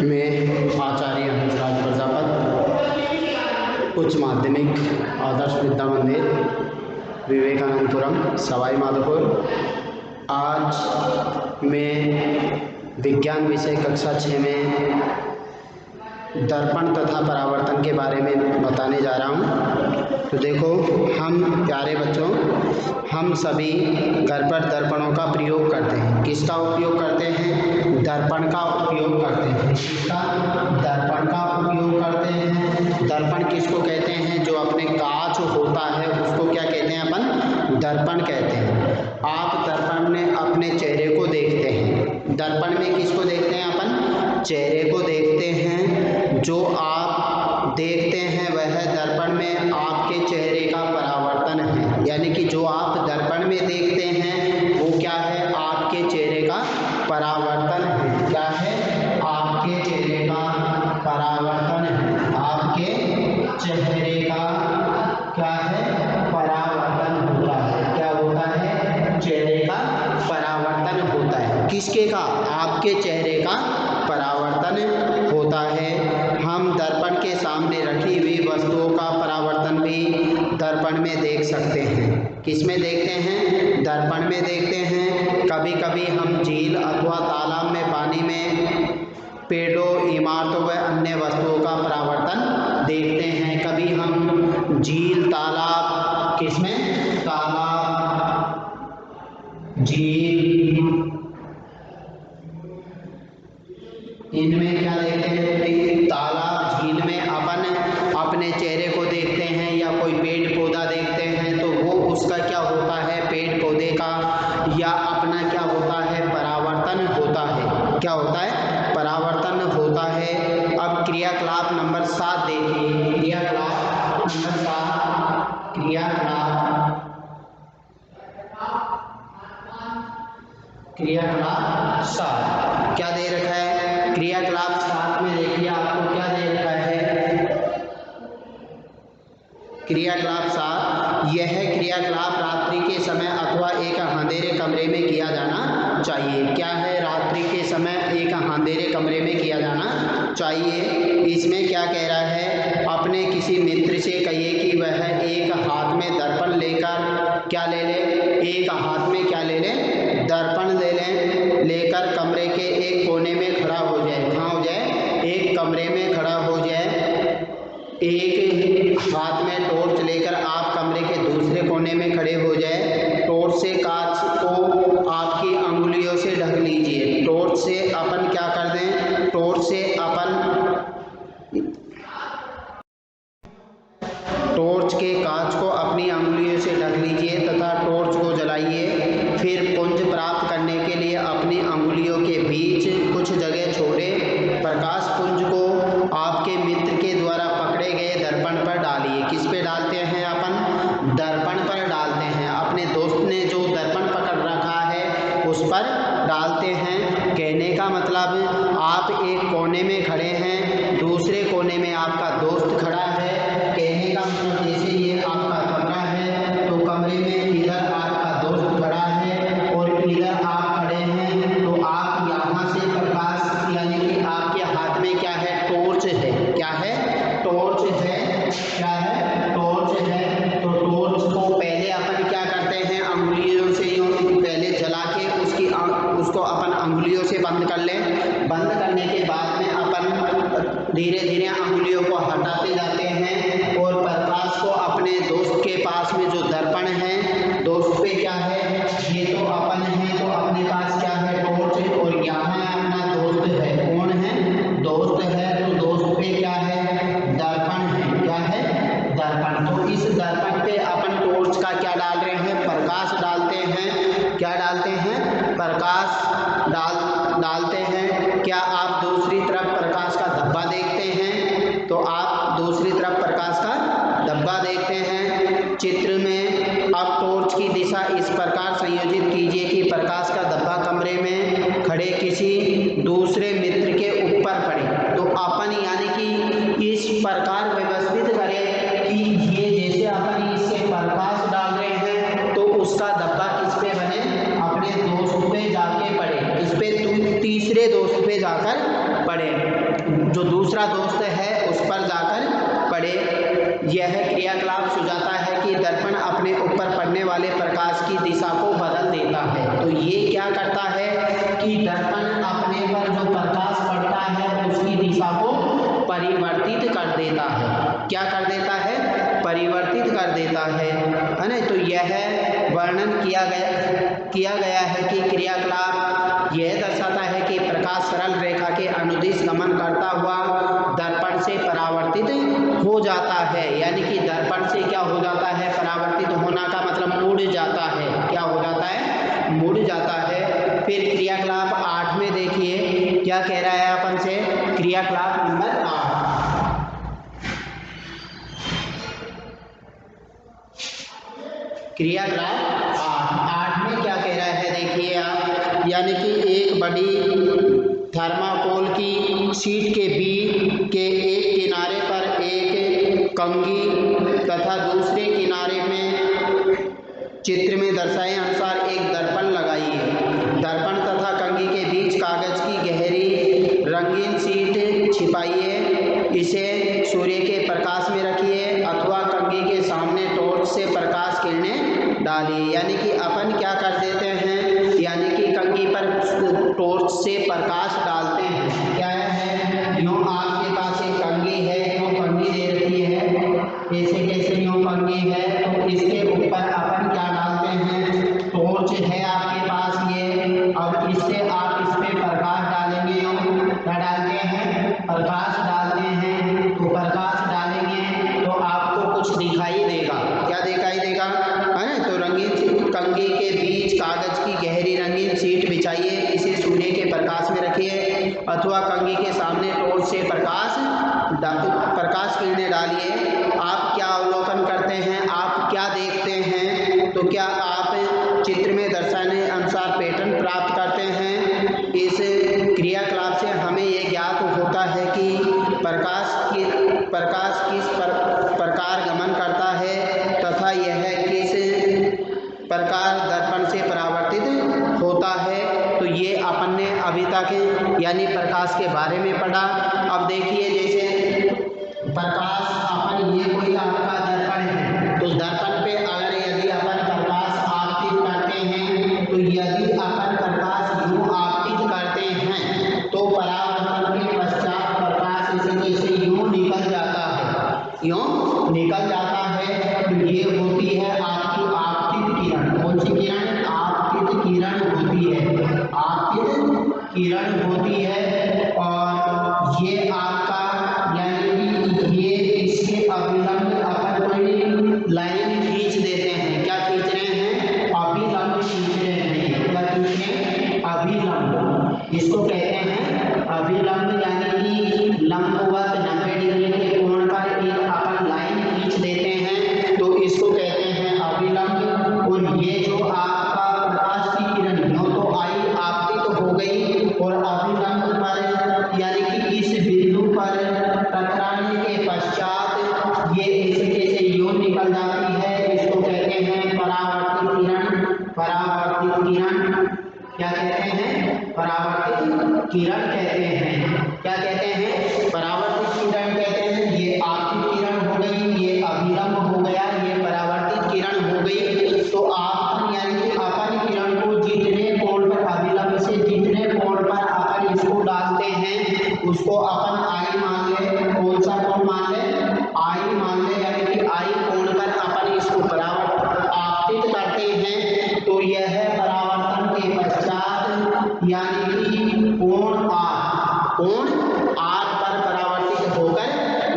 मैं आचार्य हंसराज प्रजापत उच्च माध्यमिक आदर्श विद्या मंदिर विवेकानंदपुरम सवाई माधोपुर। आज मैं विज्ञान विषय कक्षा 6 में दर्पण तथा परावर्तन के बारे में बताने जा रहा हूँ। तो देखो, हम प्यारे बच्चों, हम सभी घर पर दर्पणों का प्रयोग करते हैं। किसका उपयोग करते हैं? दर्पण का उपयोग करते हैं। किसका? दर्पण का उपयोग करते हैं। दर्पण किसको कहते हैं? जो अपने कांच होता है उसको क्या कहते हैं? अपन दर्पण कहते हैं। आप दर्पण में अपने चेहरे को देखते हैं। दर्पण में किसको देखते हैं? अपन चेहरे को देखते हैं। जो आप देखते हैं वह दर्पण में आपके चेहरे का परावर्तन है। यानी कि जो आप दर्पण में देखते हैं वो क्या है? आपके चेहरे का परावर्तन है। क्या है? आपके चेहरे का परावर्तन है। आपके चेहरे का क्या है? परावर्तन होता है। क्या होता है? चेहरे का परावर्तन होता है। किसके का? आपके चेहरे का परावर्तन होता है। हम दर्पण के सामने रखी हुई वस्तुओं का परावर्तन भी दर्पण में देख सकते हैं। किस में देखते हैं? दर्पण में देखते हैं। कभी कभी हम झील अथवा तालाब में, पानी में, पेड़ों, इमारतों व अन्य वस्तुओं का परावर्तन देखते हैं। कभी हम झील, तालाब, किसमें? तालाब, झील, इनमें क्या देखते हैं? तालाब, झील में अपन अपने चेहरे को देखते हैं, या कोई पेड़ पौधा देखते हैं तो वो उसका क्या होता है? पेड़ पौधे का या अपना क्या होता है? परावर्तन होता है। क्या होता है? परावर्तन होता है। अब क्रियाकलाप नंबर 7 देखिए। क्रियाकलाप नंबर 7, क्रियाकलाप 7 क्या दे रखा है? क्रियाकलाप 7 में देखिए आपको क्या दे रखा है? क्रियाकलाप 7, यह क्रियाकलाप रात्रि के समय अथवा एक अंधेरे कमरे में किया जाना चाहिए। क्या है? रात्रि के समय एक अंधेरे कमरे में किया जाना चाहिए। इसमें क्या कह रहा है? अपने किसी मित्र से कहिए कि वह एक हाथ में दर्पण लेकर क्या ले ले? एक हाथ में क्या ले ले? दर्पण ले लें। लेकर कमरे के एक कोने में खड़ा हो जाए। कहाँ हो जाए? एक कमरे में खड़ा हो जाए। एक हाथ में टॉर्च लेकर आप कमरे के दूसरे कोने में खड़े हो जाए। टॉर्च से कांच को आपकी अंगुलियों से ढक लीजिए। टॉर्च से अपन क्या कर दें? टॉर्च से अपन टॉर्च के कांच को अपनी अंगुलियों से ढक लीजिए तथा टॉर्च को जलाइए। फिर पुंज प्राप्त करने के लिए अपनी अंगुलियों के बीच कुछ जगह छोड़े। प्रकाश पुंज को आपके मित्र के द्वारा पकड़े गए दर्पण पर डालिए। किस पे डालते हैं? अपन दर्पण पर डालते हैं। अपने दोस्त ने जो दर्पण पकड़ रखा है उस पर डालते हैं। कहने का मतलब, आप एक कोने में खड़े हैं, दूसरे कोने में आपका दोस्त खड़ा है। कहने का मतलब, जैसे ये आपका कमरा है तो कमरे में इधर आपका दोस्त खड़ा है और इधर आप खड़े हैं। तो आप यहाँ से प्रकाश, यानी कि आपके हाथ में क्या है? टॉर्च है। क्या है? टॉर्च है। क्या है? टॉर्च है। तो टॉर्च को पहले अपन क्या करते हैं? अंगुलियों से यूं पहले जला के उसको अपन अंगुलियों से बंद कर लें। बंद करने के बाद में अपन धीरे धीरे अंगुलियों को हटाते जाते हैं और प्रकाश को अपने दोस्त के पास में जो दर्पण है, दोस्त पे क्या है? ये तो अपन है तो अपने पास क्या है? टॉर्च। और यहाँ अपना दोस्त है। कौन है? दोस्त है। तो दोस्त पे क्या है? दर्पण है। क्या है? दर्पण। तो इस दर्पण पे अपन टॉर्च का क्या डाल रहे हैं? प्रकाश डालते हैं। क्या डालते हैं? प्रकाश डालते हैं। क्या आप दूसरी तरफ प्रकाश का धब्बा देखते हैं? तो आप दूसरी तरफ प्रकाश का धब्बा देखते हैं। चित्र में अब टॉर्च की दिशा इस प्रकार संयोजित कीजिए कि प्रकाश का धब्बा कमरे में खड़े किसी दूसरे मित्र के ऊपर पड़े। तो अपन यानी कि इस प्रकार व्यवस्थित करें कि ये जैसे अपन इससे प्रकाश डाल रहे हैं तो उसका धब्बा किस पे बने? अपने दोस्त पे जाके पड़े। किस पे? तीसरे दोस्त पे जाकर पड़े, जो दूसरा दोस्त है उस पर जाकर पड़े। यह क्रियाकलाप सुझाता है कि दर्पण अपने ऊपर पड़ने वाले प्रकाश की दिशा को बदल देता है। तो ये क्या करता है कि दर्पण अपने पर जो प्रकाश पड़ता है उसकी दिशा को परिवर्तित कर देता है। क्या कर देता है? परिवर्तित कर देता है ना। तो यह वर्णन किया गया है कि क्रियाकलाप यह दर्शाता है कि प्रकाश सरल रेखा के अनुदिश गमन करता हुआ दर्पण से परावर्तित हो जाता है। यानी कि दर्पण से क्या हो जाता है? परावर्तित होना का मतलब मुड़ जाता है। क्या हो जाता है? मुड़ जाता है। फिर क्रियाकलाप 8 में देखिए क्या कह रहा है अपन से। क्रियाकलाप नंबर 8, क्रियाकलाप 8 में क्या कह रहा है देखिए आप। यानी कि एक बड़ी थर्माकोल की शीट के बीच के एक किनारे पर एक कंघी तथा दूसरे किनारे में चित्र में दर्शाए अनुसार एक दर्पण लगाइए। दर्पण तथा कंघी के बीच कागज की गहरी रंगीन शीट छिपाइए। इसे सूर्य के प्रकाश में रखिए अथवा कंघी के सामने टॉर्च से प्रकाश किरणें डालिए। यानी कि अपन क्या कर देते हैं, यानी कि कंघी पर टॉर्च से प्रकाश डालते हैं। क्या है? यूँ आपके पास एक कंघी है, यूँ कंघी दे रखी है, ऐसे कैसे यूँ कंघी है, तो इसके ऊपर अपन क्या डालते हैं? टॉर्च है आपके पास ये। अब इससे आप इस पे प्रकाश डालेंगे, यूँ क्या डालते हैं? प्रकाश डालते हैं। तो प्रकाश डालेंगे तो आपको कुछ दिखाई देगा। क्या दिखाई देगा? है तो रंगीन कंघी के बीच कागज की गहरी रंगीन शीट बिछाइए। इसे सूर्य के प्रकाश में रखिए अथवा कंघी के सामने टॉर्च से प्रकाश किरणें डालिए। आप क्या अवलोकन करते हैं? आप क्या देखते हैं? तो क्या आप चित्र में दर्शाने अनुसार पैटर्न प्राप्त करते हैं? इस क्रियाकलाप से हमें ये ज्ञात होता है कि प्रकाश किस प्रकार गमन करता है तथा यह किस प्रकार दर्पण से परावर्तित होता है। तो ये अपन ने अभी तक यानी प्रकाश के बारे में पढ़ा। अब देखिए जैसे प्रकाश अपन ये कोई आपका दर्पण है, तो दर्पण पे अगर यदि अपन प्रकाश आपतित करते हैं, तो यदि अपन प्रकाश यूँ आपतित करते हैं तो परावर्तन के पश्चात प्रकाश इसे यूँ निकल जाता है, यूँ निकल जाता है। तो ये होती है आपकी आपतित किरण। कौन सी किरण? आपतित किरण होती है। आपतित किरण होती है। और ये आपका यानी कि ये इसके अभिलंब अपन कोई लाइन खींच देते हैं। क्या खींच रहे हैं? अभिलंब खींच रहे हैं। क्या खींच रहे हैं? अभिलंब। इसको कहते हैं अभिलंब। यानी कि लंबवत 90 डिग्री के कोण पर एक अपन लाइन खींच देते हैं, तो इसको कहते हैं अभिलंब। और ये जो आपका प्रकाश की किरण यूँ तो आई आपतित हो गई और अभिलंब पर यानी कि इस बिंदु पर टकराने के पश्चात ये इसके से यूँ निकल जाती है। इसको कहते हैं परावर्तित किरण। परावर्तित किरण क्या कहते हैं? परावर्तित किरण कहते हैं। क्या कहते हैं? परावर्तित किरण कहते हैं। ये आपतित किरण हो गई, ये अभिलंब हो गया, ये परावर्तित किरण हो गई। तो आप यानी कि अपन किरण को जितने कोण पर अभिलंब से जितने कोण पर अपन इसको डालते हैं उसको अपन आई मान ले। कौन सा कोण मान ले? आई मान ले। यानी कि आई कोण पर अपन इसको आपतित करते हैं, तो यह परावर्तन के पश्चात यानी कि कोण आर पर परावर्तित होकर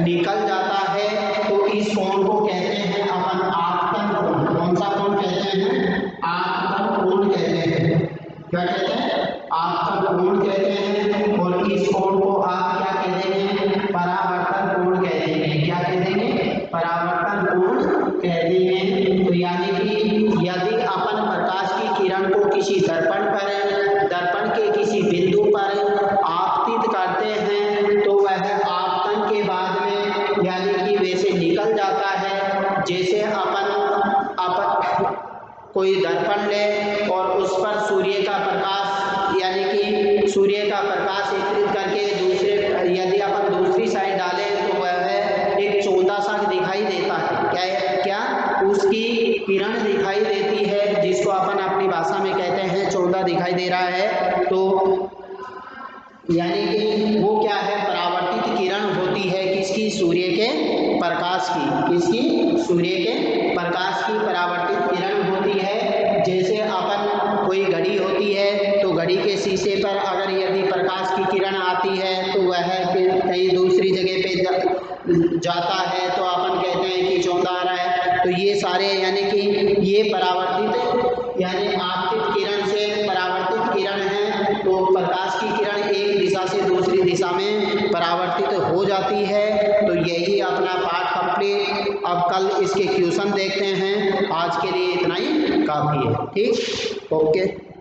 निकल जाता है। तो इस कोण को कहते हैं अपन आपतन कोण। कौन सा कोण कहते हैं? आपतन कोण कहते हैं। क्या कहते हैं? आपतन कोण कहते हैं। और इस कोण को आप क्या कह देंगे? परावर्तन कोण कह देंगे। क्या कह देंगे? परावर्तन कोण कह देंगे। तो यानी कि यदि अपन प्रकाश की किरण को किसी दर्पण के किसी बिंदु पर आपतित करते हैं तो वह आपतन के बाद में यानी कि वैसे निकल जाता है। जैसे अपन कोई दर्पण ले और उस पर सूर्य का प्रकाश यानी कि सूर्य का प्रकाश एकत्रित करके दूसरे किरण दिखाई देती है, जिसको अपन अपनी भाषा में कहते हैं चौंधा दिखाई दे रहा है, तो यानी कि वो क्या है, परावर्तित किरण होती है किसकी, सूर्य के प्रकाश की, किसकी, सूर्य के प्रकाश की परावर्तित किरण होती है। जैसे अपन कोई घड़ी होती है तो घड़ी के शीशे पर अगर यदि प्रकाश की किरण आती है तो वह कहीं दूसरी जगह पे जाता है तो अपन कहते हैं कि चौंधा आ रहा है। तो ये सारे यानी कि ये परावर्तित यानी आपतित किरण से परावर्तित किरण है, तो प्रकाश की किरण एक दिशा से दूसरी दिशा में परावर्तित हो जाती है। तो यही अपना पाठ कंप्लीट। अब कल इसके क्वेश्चन देखते हैं। आज के लिए इतना ही काफ़ी है। ठीक, ओके।